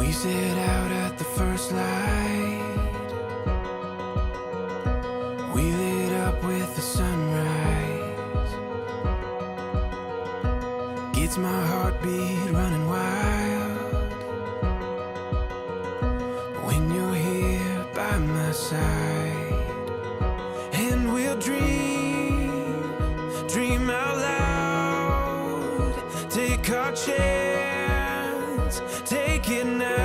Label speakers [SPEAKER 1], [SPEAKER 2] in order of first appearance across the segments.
[SPEAKER 1] We set out at the first light. We lit up with the sunrise. Gets my heartbeat running wild when you're here by my side. And we'll dream out loud. Take our chance, take it now.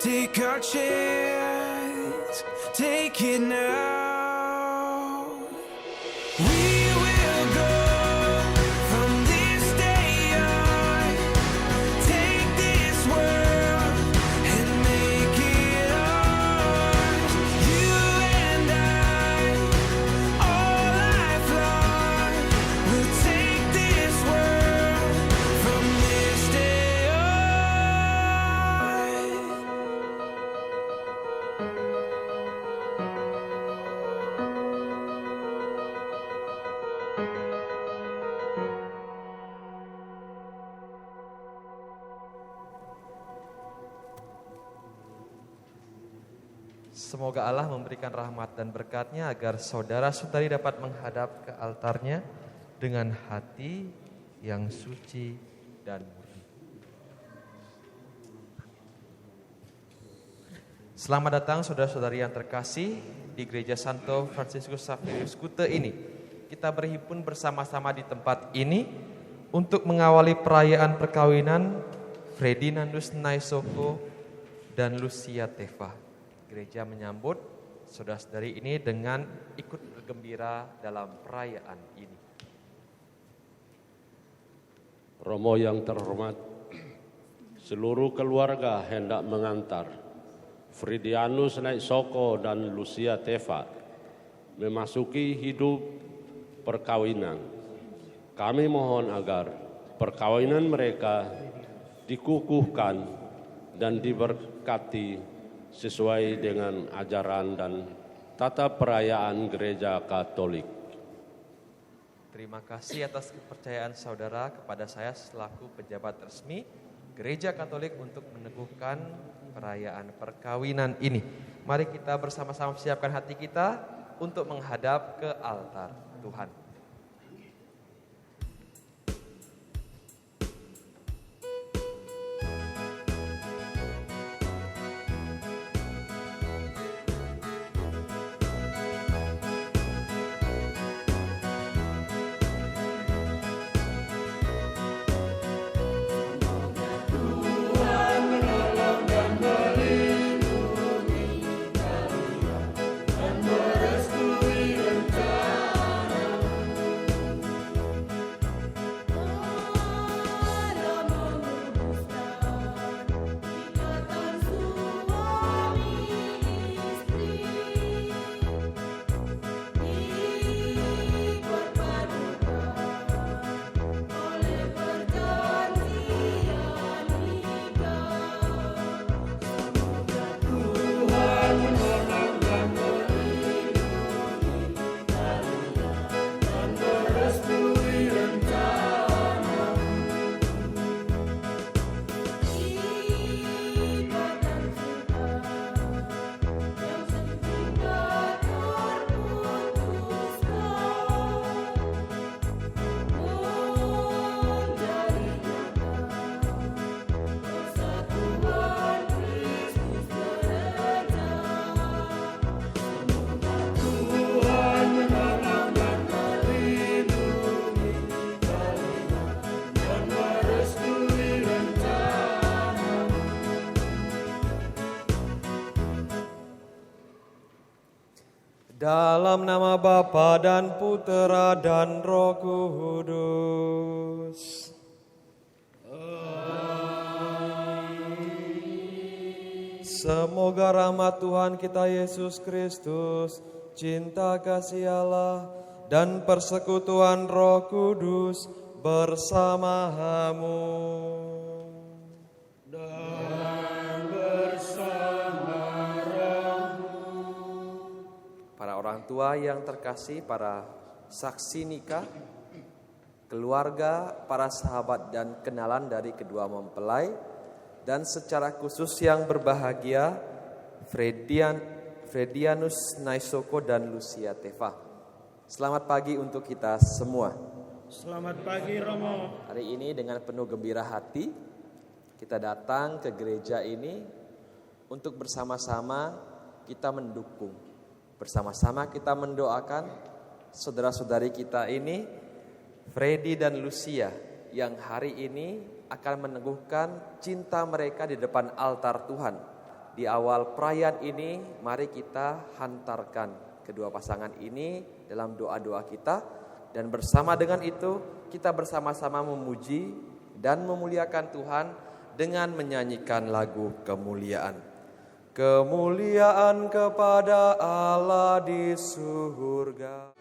[SPEAKER 1] Take our chance, take it now. We will go from this day on. Take this world and make it ours. You and I, all lifelong, will take this world from this day on.
[SPEAKER 2] Semoga Allah memberikan rahmat dan berkat-Nya agar saudara-saudari dapat menghadap ke altarnya dengan hati yang suci dan murni. Selamat datang saudara-saudari yang terkasih di Gereja Santo Fransiskus Xaverius Kute ini. Kita berhimpun bersama-sama di tempat ini untuk mengawali perayaan perkawinan Ferdinandus Naisoko dan Lucia Teva. Gereja menyambut saudara-saudari ini dengan ikut bergembira dalam perayaan ini.
[SPEAKER 3] Romo yang terhormat, seluruh keluarga hendak mengantar Ferdinandus Naisoko dan Lucia Teva memasuki hidup perkawinan. Kami mohon agar perkawinan mereka dikukuhkan dan diberkati sesuai dengan ajaran dan tata perayaan Gereja Katolik.
[SPEAKER 2] Terima kasih atas kepercayaan saudara kepada saya selaku pejabat resmi Gereja Katolik untuk meneguhkan perayaan perkawinan ini. Mari kita bersama-sama siapkan hati kita untuk menghadap ke altar Tuhan.
[SPEAKER 4] Dalam nama Bapa dan Putera dan Roh Kudus. Semoga rahmat Tuhan kita Yesus Kristus, cinta kasih Allah, dan persekutuan Roh Kudus bersamamu. Dan bersama rohmu.
[SPEAKER 5] Para orang tua yang terkasih, para saksi nikah, keluarga, para sahabat dan kenalan dari kedua mempelai, dan secara khusus yang berbahagia Fredianus Naisoko dan Lucia Teva. Selamat pagi untuk kita semua.
[SPEAKER 6] Selamat pagi Romo.
[SPEAKER 5] Hari ini dengan penuh gembira hati kita datang ke gereja ini untuk bersama-sama kita mendukung, bersama-sama kita mendoakan saudara-saudari kita ini, Freddy dan Lucia, yang hari ini akan meneguhkan cinta mereka di depan altar Tuhan. Di awal perayaan ini, mari kita hantarkan kedua pasangan ini dalam doa-doa kita. Dan bersama dengan itu, kita bersama-sama memuji dan memuliakan Tuhan dengan menyanyikan lagu kemuliaan. Kemuliaan kepada Allah di surga.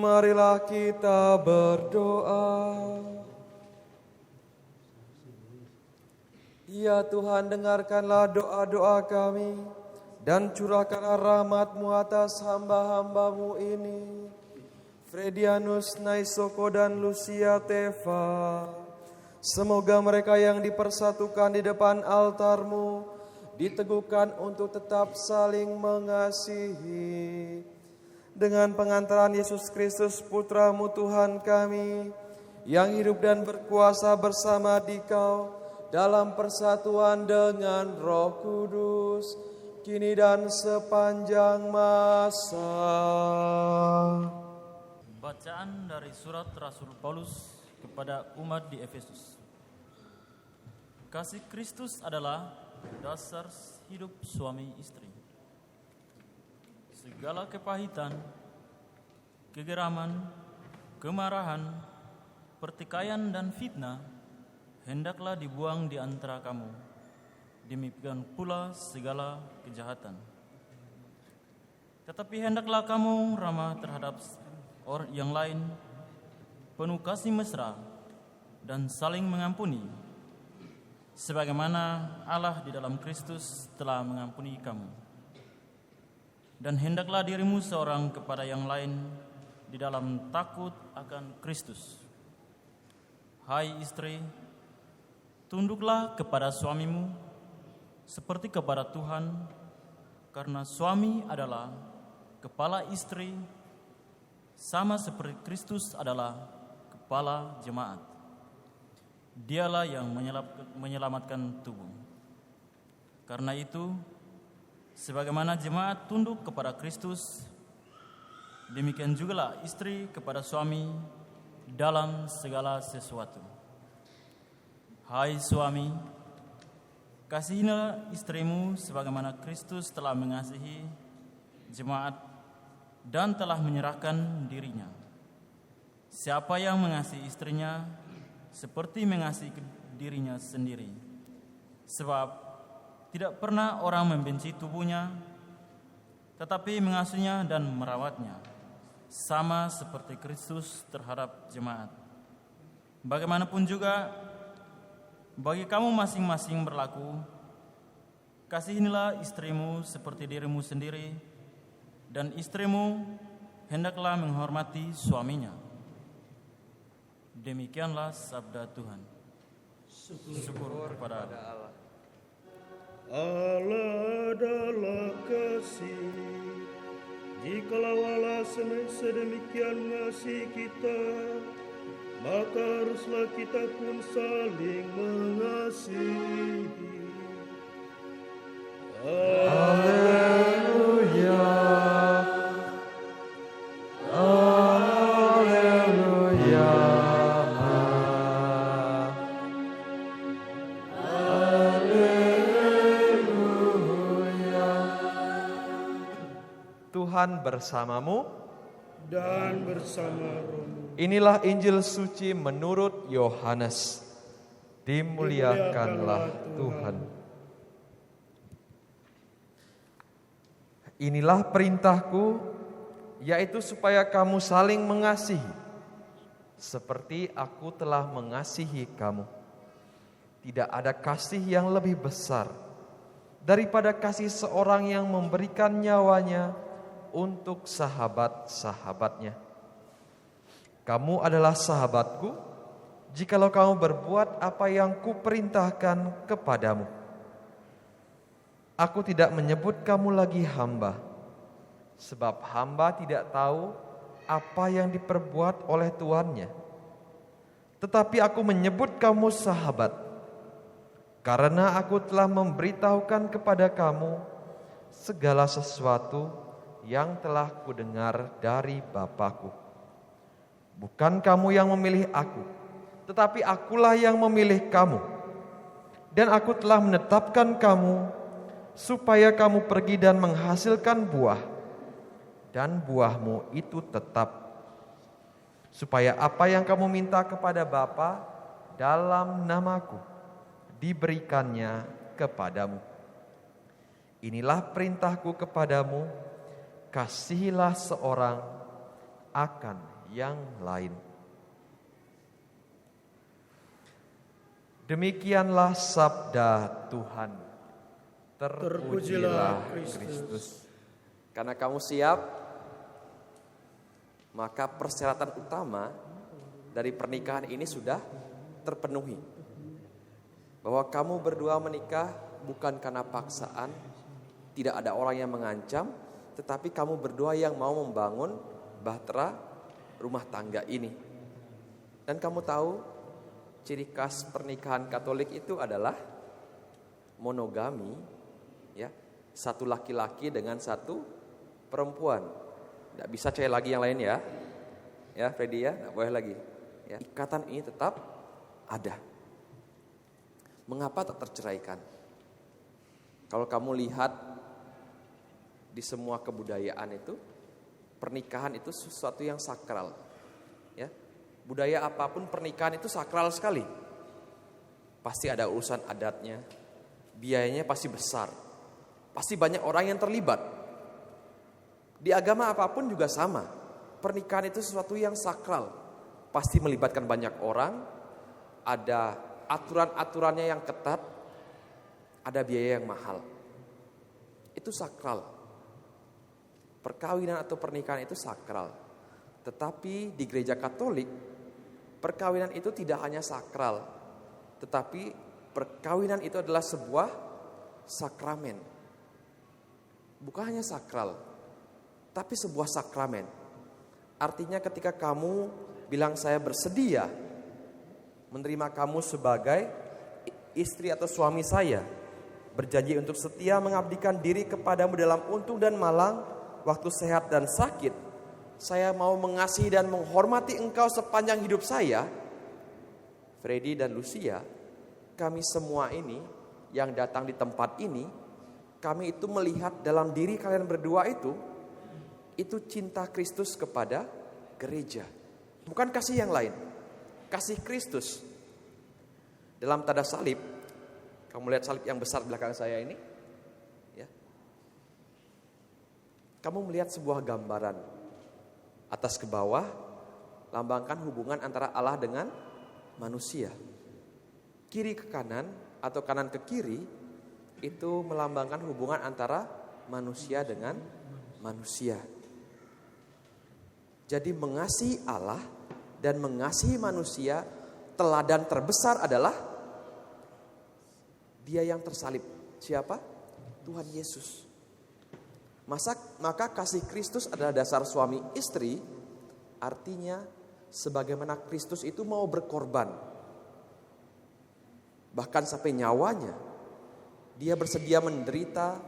[SPEAKER 4] Marilah kita berdoa. Ya Tuhan, dengarkanlah doa-doa kami dan curahkanlah rahmat-Mu atas hamba-hamba-Mu ini, Fredianus Naisoko dan Lucia Teva. Semoga mereka yang dipersatukan di depan altar-Mu diteguhkan untuk tetap saling mengasihi. Dengan pengantaran Yesus Kristus Putra-Mu Tuhan kami, yang hidup dan berkuasa bersama Dikau dalam persatuan dengan Roh Kudus, kini dan sepanjang masa.
[SPEAKER 6] Bacaan dari surat Rasul Paulus kepada umat di Efesus. Kasih Kristus adalah dasar hidup suami istri. Segala kepahitan, kegeraman, kemarahan, pertikaian dan fitnah hendaklah dibuang di antara kamu. Demikian pula segala kejahatan. Tetapi hendaklah kamu ramah terhadap orang yang lain, penuh kasih mesra dan saling mengampuni, sebagaimana Allah di dalam Kristus telah mengampuni kamu. Dan hendaklah dirimu seorang kepada yang lain di dalam takut akan Kristus. Hai istri, tunduklah kepada suamimu seperti kepada Tuhan, karena suami adalah kepala istri, sama seperti Kristus adalah kepala jemaat. Dialah yang menyelamatkan tubuh. Karena itu, sebagaimana jemaat tunduk kepada Kristus, demikian jugalah istri kepada suami dalam segala sesuatu. Hai suami, kasihilah istrimu sebagaimana Kristus telah mengasihi jemaat dan telah menyerahkan dirinya. Siapa yang mengasihi istrinya seperti mengasihi dirinya sendiri. Sebab tidak pernah orang membenci tubuhnya, tetapi mengasuhnya dan merawatnya, sama seperti Kristus terhadap jemaat. Bagaimanapun juga, bagi kamu masing-masing berlaku, kasihilah istrimu seperti dirimu sendiri, dan istrimu hendaklah menghormati suaminya. Demikianlah sabda Tuhan. Syukur kepada Allah.
[SPEAKER 7] Allah adalah kasih. Jikalau Allah sedemikian mengasihi kita, maka haruslah kita pun saling mengasihi.
[SPEAKER 4] Haleluya. Haleluya.
[SPEAKER 2] Tuhan bersamamu
[SPEAKER 7] Dan bersama rohmu.
[SPEAKER 2] Inilah Injil suci menurut Yohanes. Dimuliakanlah Tuhan. Inilah perintahku, yaitu supaya kamu saling mengasihi, seperti aku telah mengasihi kamu. Tidak ada kasih yang lebih besar daripada kasih seorang yang memberikan nyawanya untuk sahabat-sahabatnya. Kamu adalah sahabatku, jikalau kamu berbuat apa yang kuperintahkan kepadamu. Aku tidak menyebut kamu lagi hamba, sebab hamba tidak tahu apa yang diperbuat oleh tuannya. Tetapi aku menyebut kamu sahabat, karena aku telah memberitahukan kepada kamu segala sesuatu yang telah kudengar dari Bapa-Ku. Bukan kamu yang memilih aku, tetapi akulah yang memilih kamu. Dan aku telah menetapkan kamu supaya kamu pergi dan menghasilkan buah, dan buahmu itu tetap. Supaya apa yang kamu minta kepada Bapa dalam namaku, diberikannya kepadamu. Inilah perintahku kepadamu, kasihilah seorang akan yang lain. Demikianlah sabda Tuhan. Terpujilah Kristus.
[SPEAKER 5] Karena kamu siap, maka persyaratan utama dari pernikahan ini sudah terpenuhi. Bahwa kamu berdua menikah bukan karena paksaan, tidak ada orang yang mengancam, tetapi kamu berdua yang mau membangun bahtera rumah tangga ini. Dan kamu tahu, ciri khas pernikahan Katolik itu adalah monogami, ya, satu laki-laki dengan satu perempuan. Tidak bisa cewek lagi yang lain ya, ya Freddy ya, tidak boleh lagi. Ya, ikatan ini tetap ada. Mengapa tak terceraikan? Kalau kamu lihat di semua kebudayaan itu, pernikahan itu sesuatu yang sakral. Ya, budaya apapun pernikahan itu sakral sekali. Pasti ada urusan adatnya, biayanya pasti besar, pasti banyak orang yang terlibat. Di agama apapun juga sama, pernikahan itu sesuatu yang sakral, pasti melibatkan banyak orang, ada aturan-aturannya yang ketat, ada biaya yang mahal. Itu sakral. Perkawinan atau pernikahan itu sakral. Tetapi di gereja Katolik, perkawinan itu tidak hanya sakral, tetapi perkawinan itu adalah sebuah sakramen. Bukan hanya sakral, tapi sebuah sakramen. Artinya ketika kamu bilang saya bersedia menerima kamu sebagai istri atau suami saya, berjanji untuk setia mengabdikan diri kepadamu dalam untung dan malang, waktu sehat dan sakit, saya mau mengasihi dan menghormati engkau sepanjang hidup saya. Freddy dan Lucia, kami semua ini yang datang di tempat ini, kami itu melihat dalam diri kalian berdua itu cinta Kristus kepada gereja. Bukan kasih yang lain, kasih Kristus. Dalam tanda salib, kamu lihat salib yang besar belakang saya ini, ya. Kamu melihat sebuah gambaran. Atas ke bawah, lambangkan hubungan antara Allah dengan manusia. Kiri ke kanan atau kanan ke kiri, itu melambangkan hubungan antara manusia dengan manusia. Jadi mengasihi Allah dan mengasihi manusia, teladan terbesar adalah Dia yang tersalib. Siapa? Tuhan Yesus. Maka kasih Kristus adalah dasar suami istri. Artinya sebagaimana Kristus itu mau berkorban, bahkan sampai nyawanya, Dia bersedia menderita,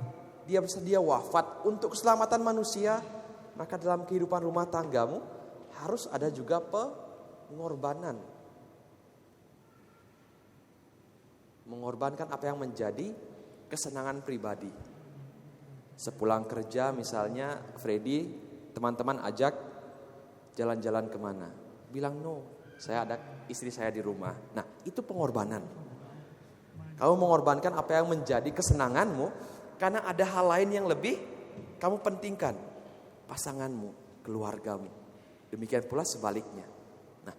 [SPEAKER 5] Dia bersedia wafat untuk keselamatan manusia. Maka dalam kehidupan rumah tanggamu harus ada juga pengorbanan. Mengorbankan apa yang menjadi kesenangan pribadi. Sepulang kerja misalnya Freddy, teman-teman ajak jalan-jalan kemana. Bilang no, saya ada istri saya di rumah. Nah itu pengorbanan. Kamu mengorbankan apa yang menjadi kesenanganmu karena ada hal lain yang lebih kamu pentingkan. Pasanganmu, keluargamu. Demikian pula sebaliknya. Nah,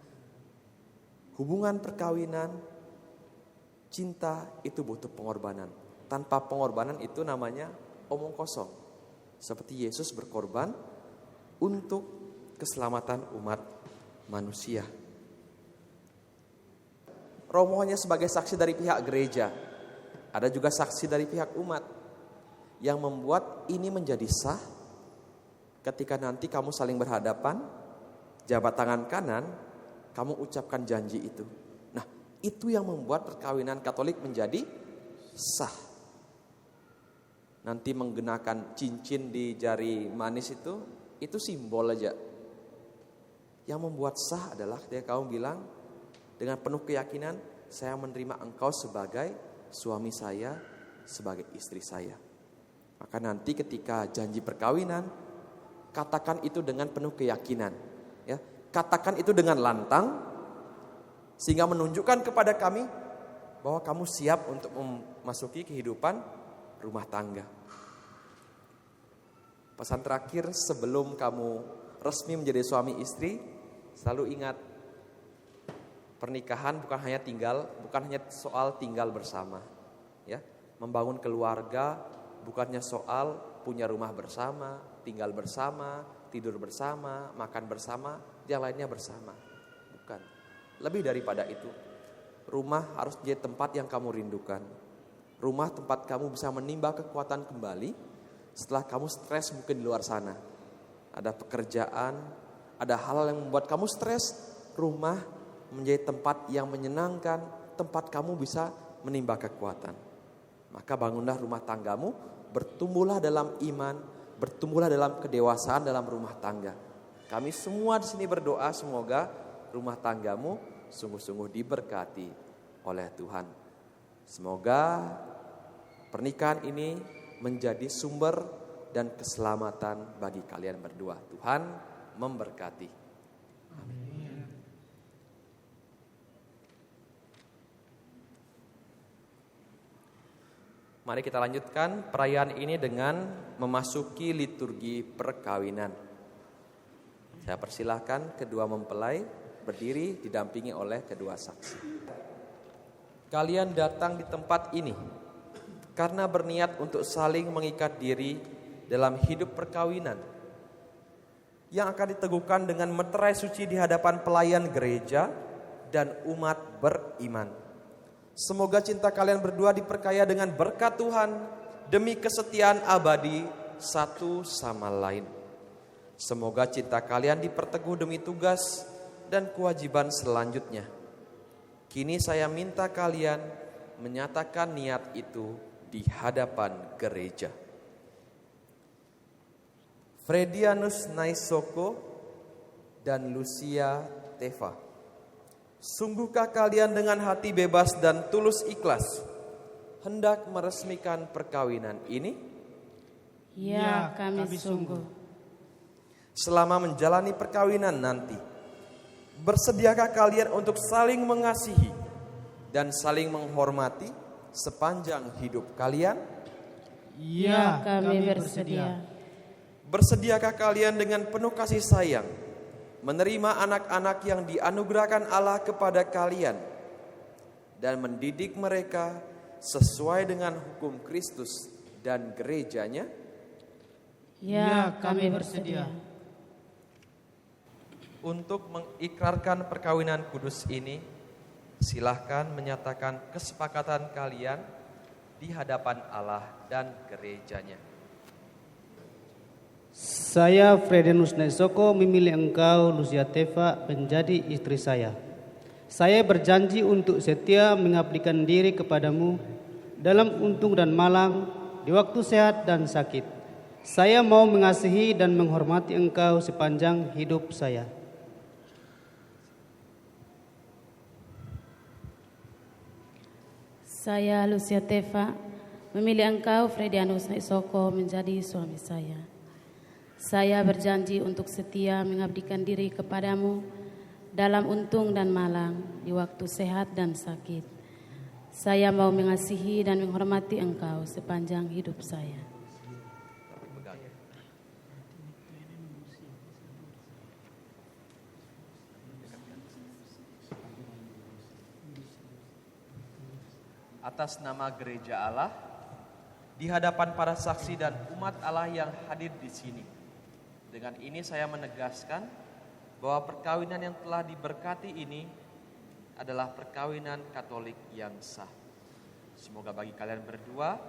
[SPEAKER 5] hubungan perkawinan, cinta itu butuh pengorbanan. Tanpa pengorbanan itu namanya omong kosong. Seperti Yesus berkorban untuk keselamatan umat manusia. Romo hanya sebagai saksi dari pihak gereja. Ada juga saksi dari pihak umat yang membuat ini menjadi sah. Ketika nanti kamu saling berhadapan, jabat tangan kanan, kamu ucapkan janji itu. Nah, itu yang membuat perkawinan Katolik menjadi sah. Nanti menggunakan cincin di jari manis itu simbol aja. Yang membuat sah adalah ketika kamu bilang dengan penuh keyakinan, saya menerima engkau sebagai suami saya, sebagai istri saya. Maka nanti ketika janji perkawinan, katakan itu dengan penuh keyakinan, ya. Katakan itu dengan lantang, sehingga menunjukkan kepada kami bahwa kamu siap untuk memasuki kehidupan rumah tangga. Pesan terakhir sebelum kamu resmi menjadi suami istri, selalu ingat, pernikahan bukan hanya soal tinggal bersama, ya. Membangun keluarga bukannya soal punya rumah bersama, tinggal bersama, tidur bersama, makan bersama, yang lainnya bersama. Bukan. Lebih daripada itu. Rumah harus jadi tempat yang kamu rindukan. Rumah tempat kamu bisa menimba kekuatan kembali setelah kamu stres mungkin di luar sana. Ada pekerjaan, ada hal yang membuat kamu stres. Rumah menjadi tempat yang menyenangkan, tempat kamu bisa menimba kekuatan. Maka bangunlah rumah tanggamu, bertumbuhlah dalam iman, bertumbuhlah dalam kedewasaan dalam rumah tangga. Kami semua di sini berdoa semoga rumah tanggamu sungguh-sungguh diberkati oleh Tuhan. Semoga pernikahan ini menjadi sumber dan keselamatan bagi kalian berdua. Tuhan memberkati. Amin. Mari kita lanjutkan perayaan ini dengan memasuki liturgi perkawinan. Saya persilahkan kedua mempelai berdiri didampingi oleh kedua saksi. Kalian datang di tempat ini karena berniat untuk saling mengikat diri dalam hidup perkawinan yang akan diteguhkan dengan meterai suci di hadapan pelayan gereja dan umat beriman. Semoga cinta kalian berdua diperkaya dengan berkat Tuhan demi kesetiaan abadi satu sama lain. Semoga cinta kalian diperteguh demi tugas dan kewajiban selanjutnya. Kini saya minta kalian menyatakan niat itu di hadapan gereja. Fredianus Naisoko dan Lucia Teva, sungguhkah kalian dengan hati bebas dan tulus ikhlas hendak meresmikan perkawinan ini?
[SPEAKER 8] Ya, kami sungguh.
[SPEAKER 5] Selama menjalani perkawinan nanti, bersediakah kalian untuk saling mengasihi dan saling menghormati sepanjang hidup kalian?
[SPEAKER 8] Ya, kami bersedia.
[SPEAKER 5] Bersediakah kalian dengan penuh kasih sayang menerima anak-anak yang dianugerahkan Allah kepada kalian dan mendidik mereka sesuai dengan hukum Kristus dan gerejanya?
[SPEAKER 8] Ya, kami bersedia.
[SPEAKER 2] Untuk mengikrarkan perkawinan kudus ini, silahkan menyatakan kesepakatan kalian di hadapan Allah dan gerejanya.
[SPEAKER 9] Saya Fredianus Naisoko memilih engkau Lucia Teva menjadi istri saya. Saya berjanji untuk setia mengabdikan diri kepadamu dalam untung dan malang, di waktu sehat dan sakit. Saya mau mengasihi dan menghormati engkau sepanjang hidup saya.
[SPEAKER 8] Saya Lucia Teva memilih engkau Fredianus Naisoko menjadi suami saya. Saya berjanji untuk setia mengabdikan diri kepadamu dalam untung dan malang, di waktu sehat dan sakit. Saya mau mengasihi dan menghormati engkau sepanjang hidup saya.
[SPEAKER 2] Atas nama gereja Allah, di hadapan para saksi dan umat Allah yang hadir di sini, dengan ini saya menegaskan bahwa perkawinan yang telah diberkati ini adalah perkawinan Katolik yang sah. Semoga bagi kalian berdua,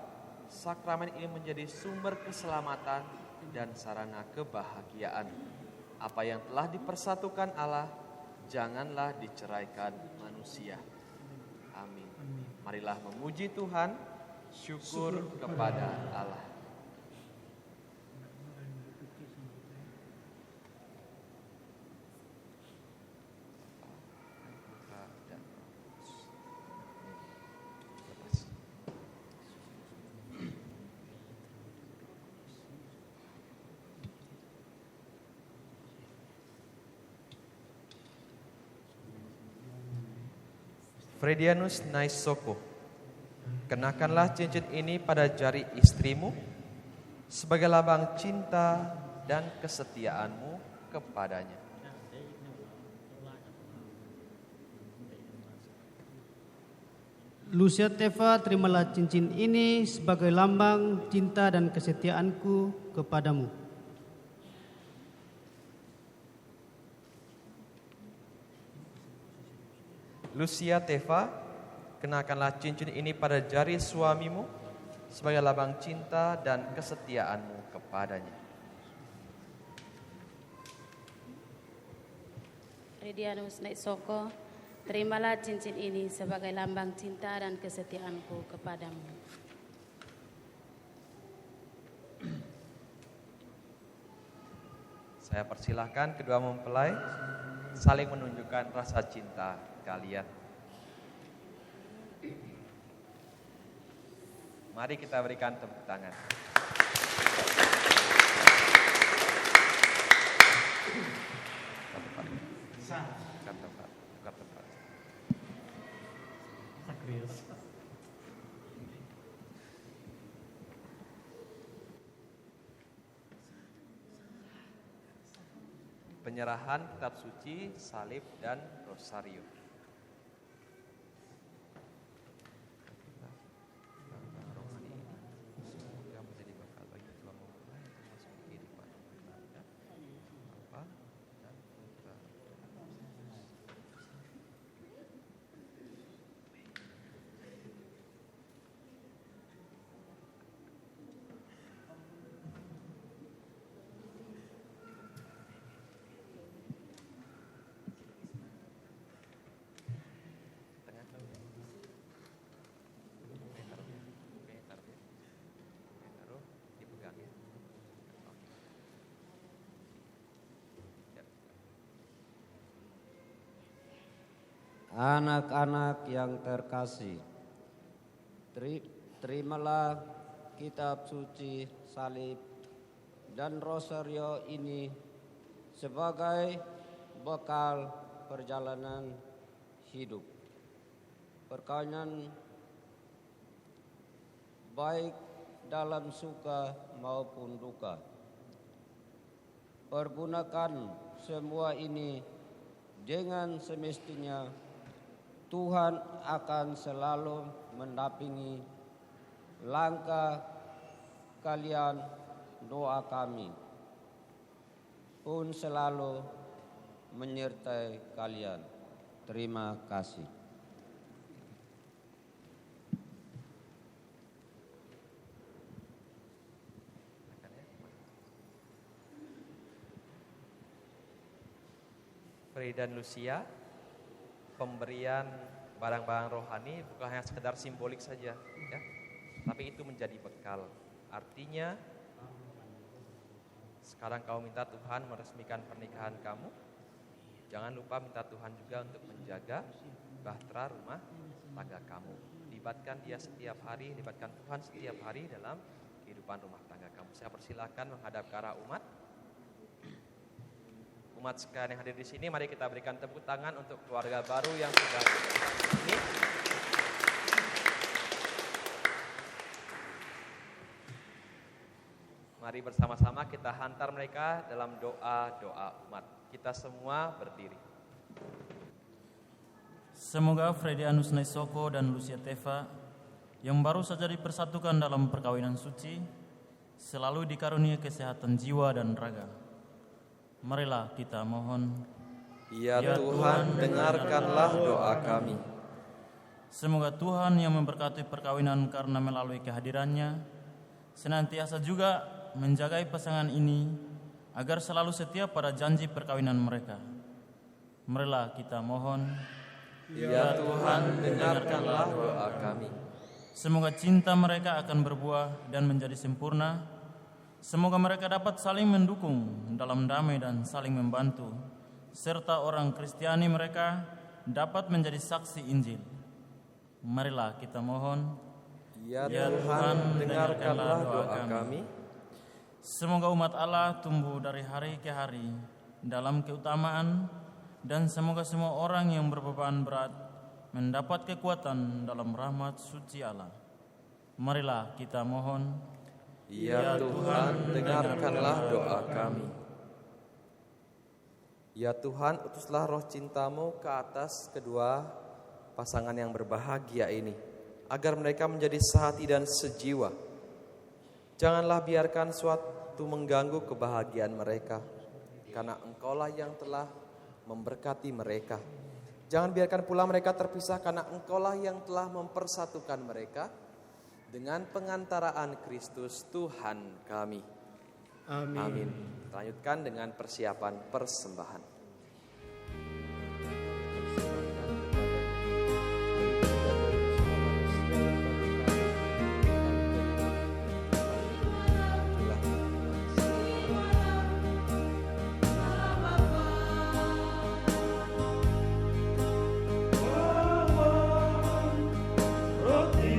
[SPEAKER 2] sakramen ini menjadi sumber keselamatan dan sarana kebahagiaan. Apa yang telah dipersatukan Allah, janganlah diceraikan manusia. Amin. Marilah memuji Tuhan, syukur kepada Allah. Fredianus Naisoko, kenakanlah cincin ini pada jari istrimu sebagai lambang cinta dan kesetiaanmu kepadanya.
[SPEAKER 9] Lucia Teva, terimalah cincin ini sebagai lambang cinta dan kesetiaanku kepadamu.
[SPEAKER 2] Lucia Teva, kenakanlah cincin ini pada jari suamimu sebagai lambang cinta dan kesetiaanmu kepadanya.
[SPEAKER 8] Fredianus Naisoko, terimalah cincin ini sebagai lambang cinta dan kesetiaanku kepadamu.
[SPEAKER 2] Saya persilahkan kedua mempelai saling menunjukkan rasa cinta kalian. Mari kita berikan tepuk tangan. Penyerahan kitab suci, salib, dan rosario.
[SPEAKER 10] Anak-anak yang terkasih, terimalah kitab suci, salib, dan rosario ini sebagai bekal perjalanan hidup. Perkawinan baik dalam suka maupun duka. Pergunakan semua ini dengan semestinya. Tuhan akan selalu mendampingi langkah kalian. Doa kami pun selalu menyertai kalian. Terima kasih.
[SPEAKER 2] Frey dan Lucia, pemberian barang-barang rohani bukan hanya sekedar simbolik saja, ya, tapi itu menjadi bekal. Artinya, sekarang kau minta Tuhan meresmikan pernikahan kamu, jangan lupa minta Tuhan juga untuk menjaga bahtera rumah tangga kamu. Libatkan dia setiap hari, libatkan Tuhan setiap hari dalam kehidupan rumah tangga kamu. Saya persilakan menghadap ke arah umat. Umat sekalian yang hadir di sini, mari kita berikan tepuk tangan untuk keluarga baru yang sudah ini. Mari bersama-sama kita hantar mereka dalam doa-doa umat. Kita semua berdiri.
[SPEAKER 6] Semoga Fredianus Naisoko dan Lucia Teva yang baru saja dipersatukan dalam perkawinan suci selalu dikaruniai kesehatan jiwa dan raga. Marilah kita mohon.
[SPEAKER 5] Ya Tuhan, dengarkanlah doa kami.
[SPEAKER 6] Semoga Tuhan yang memberkati perkawinan karena melalui kehadirannya senantiasa juga menjagai pasangan ini agar selalu setia pada janji perkawinan mereka. Marilah kita mohon.
[SPEAKER 5] Ya Tuhan, dengarkanlah doa kami.
[SPEAKER 6] Semoga cinta mereka akan berbuah dan menjadi sempurna. Semoga mereka dapat saling mendukung dalam damai dan saling membantu, serta orang Kristiani mereka dapat menjadi saksi Injil. Marilah kita mohon.
[SPEAKER 5] Ya Tuhan, dengarkanlah doa kami.
[SPEAKER 6] Semoga umat Allah tumbuh dari hari ke hari dalam keutamaan, dan semoga semua orang yang berbeban berat mendapat kekuatan dalam rahmat suci Allah. Marilah kita mohon.
[SPEAKER 5] Ya Tuhan, dengarkanlah doa kami. Ya Tuhan, utuslah roh cinta-Mu ke atas kedua pasangan yang berbahagia ini, agar mereka menjadi sehati dan sejiwa. Janganlah biarkan suatu mengganggu kebahagiaan mereka, karena Engkaulah yang telah memberkati mereka. Jangan biarkan pula mereka terpisah, karena Engkaulah yang telah mempersatukan mereka dengan pengantaraan Kristus Tuhan kami.
[SPEAKER 7] Amin.
[SPEAKER 5] Amin. Lanjutkan dengan persiapan persembahan.
[SPEAKER 7] Roti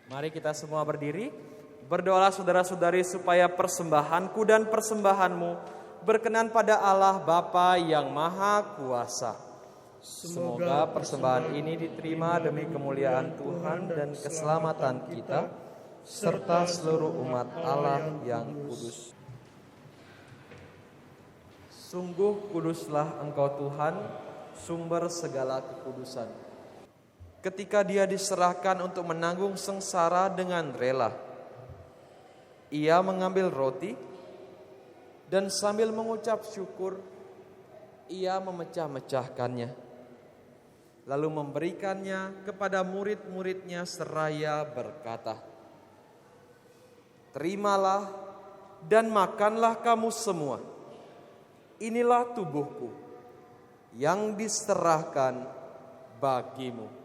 [SPEAKER 5] Mari kita semua berdiri. Berdoalah saudara-saudari supaya persembahanku dan persembahanmu berkenan pada Allah Bapa yang Maha Kuasa. Semoga persembahan ini diterima demi kemuliaan Tuhan dan keselamatan kita, serta seluruh umat Allah yang kudus. Sungguh kuduslah Engkau Tuhan, sumber segala kekudusan. Ketika Dia diserahkan untuk menanggung sengsara dengan rela, Ia mengambil roti dan sambil mengucap syukur, Ia memecah-mecahkannya, lalu memberikannya kepada murid-muridnya seraya berkata, "Terimalah dan makanlah kamu semua. Inilah tubuhku yang diserahkan bagimu."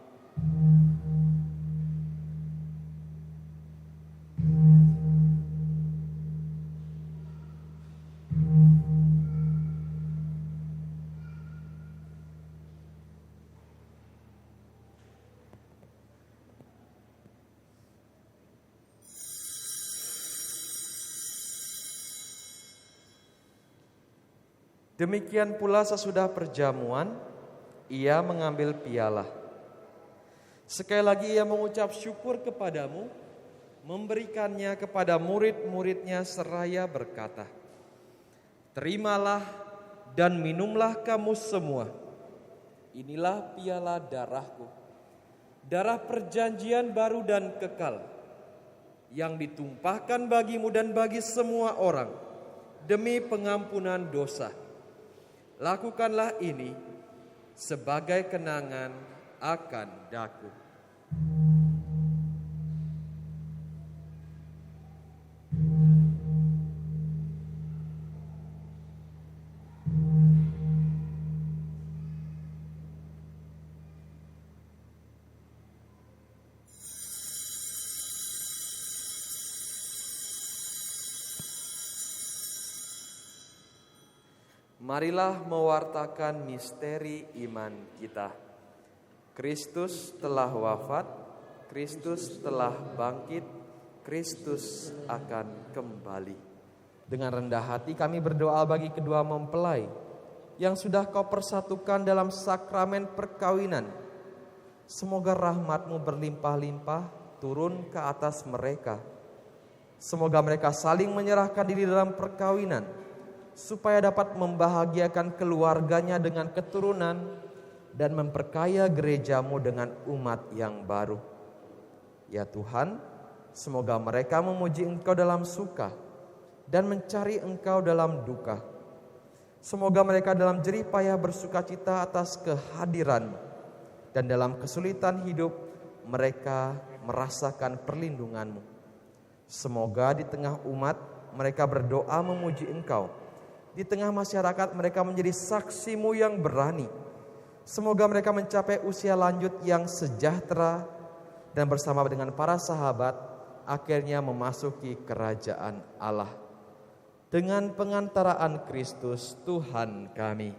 [SPEAKER 5] Demikian pula sesudah perjamuan, Ia mengambil piala. Sekali lagi Ia mengucap syukur kepadamu, memberikannya kepada murid-muridnya seraya berkata, "Terimalah dan minumlah kamu semua. Inilah piala darahku, darah perjanjian baru dan kekal, yang ditumpahkan bagimu dan bagi semua orang demi pengampunan dosa. Lakukanlah ini sebagai kenangan akan daku." Marilah mewartakan misteri iman kita. Kristus telah wafat, Kristus telah bangkit, Kristus akan kembali. Dengan rendah hati kami berdoa bagi kedua mempelai yang sudah Kau persatukan dalam sakramen perkawinan. Semoga rahmat-Mu berlimpah-limpah turun ke atas mereka. Semoga mereka saling menyerahkan diri dalam perkawinan, supaya dapat membahagiakan keluarganya dengan keturunan dan memperkaya gereja-Mu dengan umat yang baru. Ya Tuhan, semoga mereka memuji Engkau dalam suka dan mencari Engkau dalam duka. Semoga mereka dalam jerih payah bersukacita atas kehadiran-Mu, dan dalam kesulitan hidup mereka merasakan perlindungan-Mu. Semoga di tengah umat mereka berdoa memuji Engkau. Di tengah masyarakat mereka menjadi saksi-Mu yang berani. Semoga mereka mencapai usia lanjut yang sejahtera dan bersama dengan para sahabat akhirnya memasuki kerajaan Allah. Dengan pengantaraan Kristus Tuhan kami.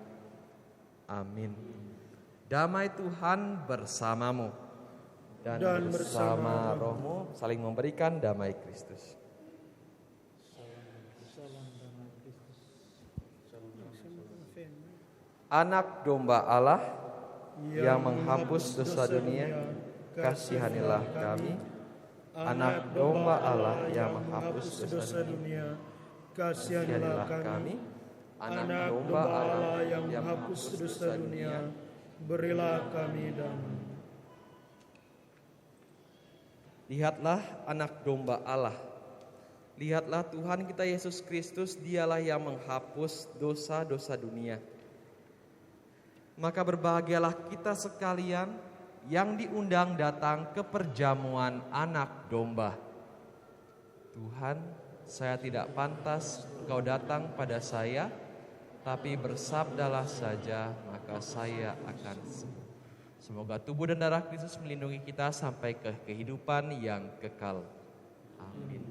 [SPEAKER 5] Amin. Damai Tuhan bersamamu dan bersama rohmu, saling memberikan damai Kristus. Anak domba Allah yang menghapus dosa dunia, kasihanilah kami. Anak domba Allah yang menghapus dosa dunia, kasihanilah kami. Anak domba Allah yang menghapus dosa dunia, berilah kami damai. Lihatlah anak domba Allah. Lihatlah Tuhan kita Yesus Kristus, Dialah yang menghapus dosa-dosa dunia. Maka berbahagialah kita sekalian yang diundang datang ke perjamuan anak domba. Tuhan, saya tidak pantas Engkau datang pada saya, tapi bersabdalah saja maka saya akan sembuh. Semoga tubuh dan darah Kristus melindungi kita sampai ke kehidupan yang kekal. Amin.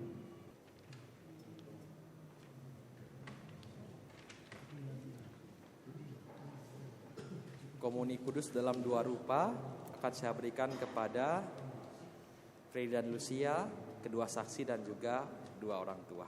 [SPEAKER 5] Komuni kudus dalam dua rupa akan saya berikan kepada Freddy dan Lucia, kedua saksi dan juga dua orang tua.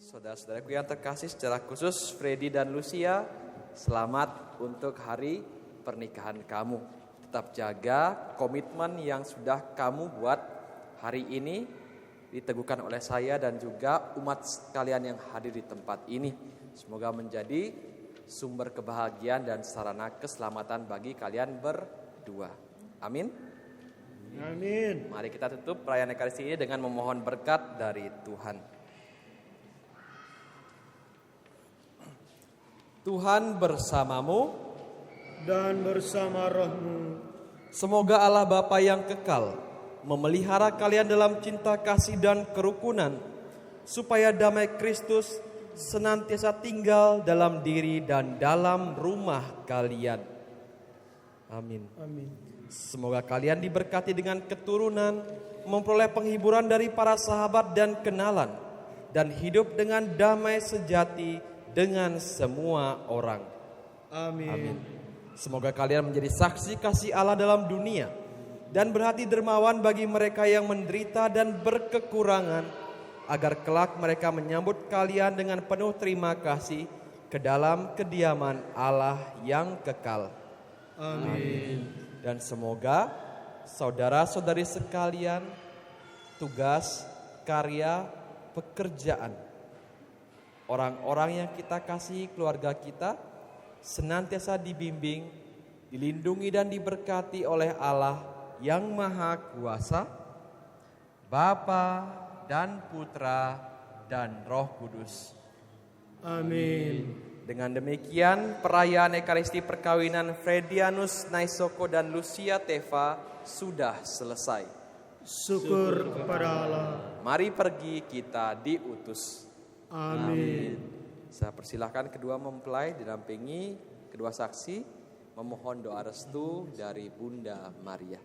[SPEAKER 5] Saudara-saudaraku yang terkasih, secara khusus Freddy dan Lucia, selamat untuk hari pernikahan kamu. Tetap jaga komitmen yang sudah kamu buat hari ini, diteguhkan oleh saya dan juga umat sekalian yang hadir di tempat ini. Semoga menjadi sumber kebahagiaan dan sarana keselamatan bagi kalian berdua. Amin.
[SPEAKER 7] Amin.
[SPEAKER 5] Mari kita tutup perayaan Ekaristi ini dengan memohon berkat dari Tuhan. Tuhan bersamamu
[SPEAKER 7] dan bersama rohmu.
[SPEAKER 4] Semoga Allah Bapa yang kekal memelihara kalian dalam cinta kasih dan kerukunan, supaya damai Kristus senantiasa tinggal dalam diri dan dalam rumah kalian. Amin.
[SPEAKER 7] Amin.
[SPEAKER 4] Semoga kalian diberkati dengan keturunan, memperoleh penghiburan dari para sahabat dan kenalan, dan hidup dengan damai sejati dengan semua orang.
[SPEAKER 7] Amin.
[SPEAKER 4] Amin. Semoga kalian menjadi saksi kasih Allah dalam dunia dan berhati dermawan bagi mereka yang menderita dan berkekurangan, agar kelak mereka menyambut kalian dengan penuh terima kasih ke dalam kediaman Allah yang kekal.
[SPEAKER 7] Amin.
[SPEAKER 4] Dan semoga saudara-saudari sekalian, tugas, karya, pekerjaan, orang-orang yang kita kasih, keluarga kita, senantiasa dibimbing, dilindungi dan diberkati oleh Allah yang Maha Kuasa, Bapa dan Putra dan Roh Kudus.
[SPEAKER 7] Amin.
[SPEAKER 5] Dengan demikian perayaan Ekaristi perkawinan Fredianus Naisoko dan Lucia Teva sudah selesai.
[SPEAKER 7] Syukur kepada Allah.
[SPEAKER 5] Mari pergi, kita diutus.
[SPEAKER 7] Amin.
[SPEAKER 5] Saya persilahkan kedua mempelai didampingi kedua saksi memohon doa restu dari Bunda Maria.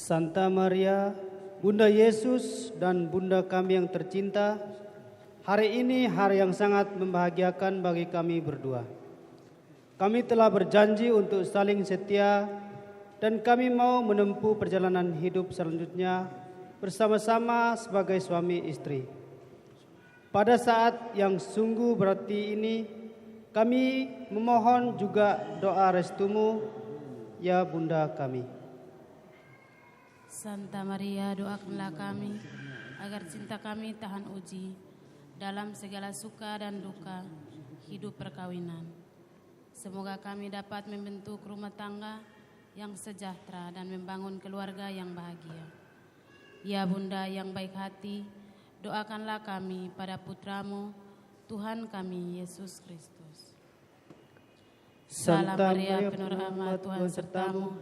[SPEAKER 9] Santa Maria, Bunda Yesus dan Bunda kami yang tercinta, hari ini hari yang sangat membahagiakan bagi kami berdua. Kami telah berjanji untuk saling setia dan kami mau menempuh perjalanan hidup selanjutnya bersama-sama sebagai suami istri. Pada saat yang sungguh berarti ini, kami memohon juga doa restumu, ya Bunda kami.
[SPEAKER 8] Santa Maria, doakanlah kami agar cinta kami tahan uji dalam segala suka dan duka hidup perkawinan. Semoga kami dapat membentuk rumah tangga yang sejahtera dan membangun keluarga yang bahagia. Ya Bunda yang baik hati, doakanlah kami pada putramu, Tuhan kami Yesus Kristus. Salam Maria, penuh rahmat, Tuhan sertamu.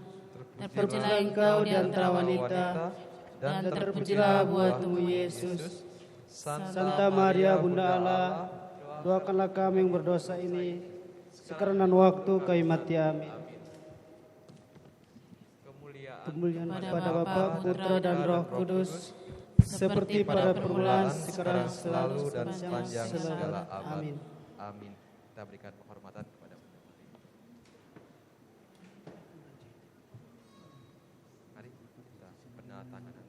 [SPEAKER 8] Terpujilah engkau di antara wanita, dan terpujilah buah tubuhmu Yesus.
[SPEAKER 9] Santa Maria, Bunda Allah, doakanlah kami yang berdosa ini, sekarang dan waktu kami mati. Amin. Kemuliaan kepada Bapa, Putra, dan Roh Kudus, seperti pada permulaan, sekarang, selalu, dan sepanjang segala abad. Amin.
[SPEAKER 2] Amin. Kita berikan penghormatan kepada Bunda Maria. Mari kita penandatanganan.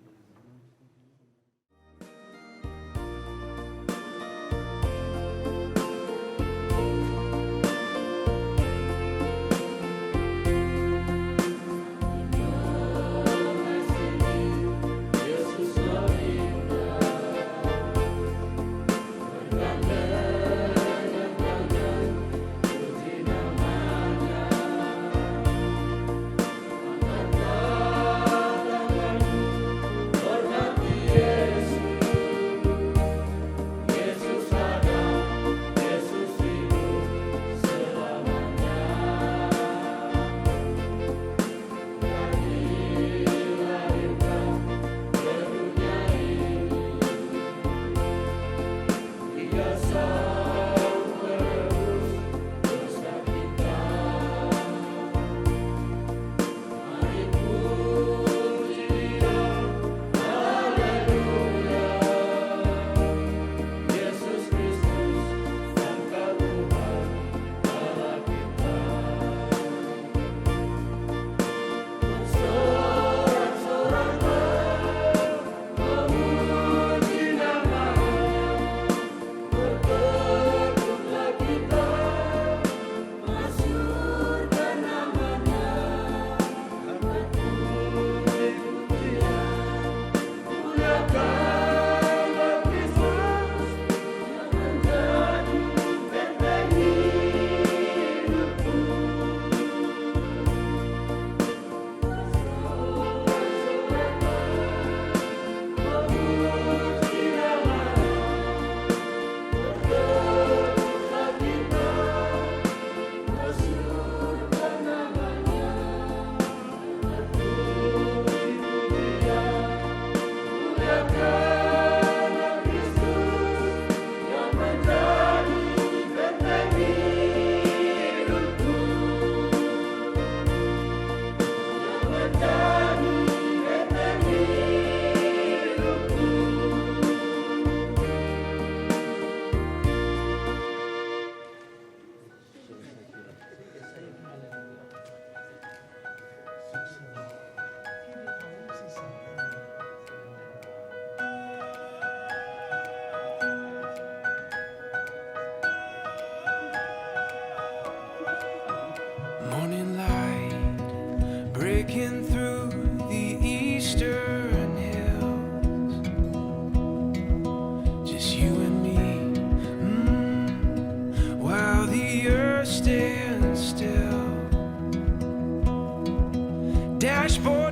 [SPEAKER 1] Morning light breaking through the eastern hills. Just you and me, while the earth stands still. Dashboard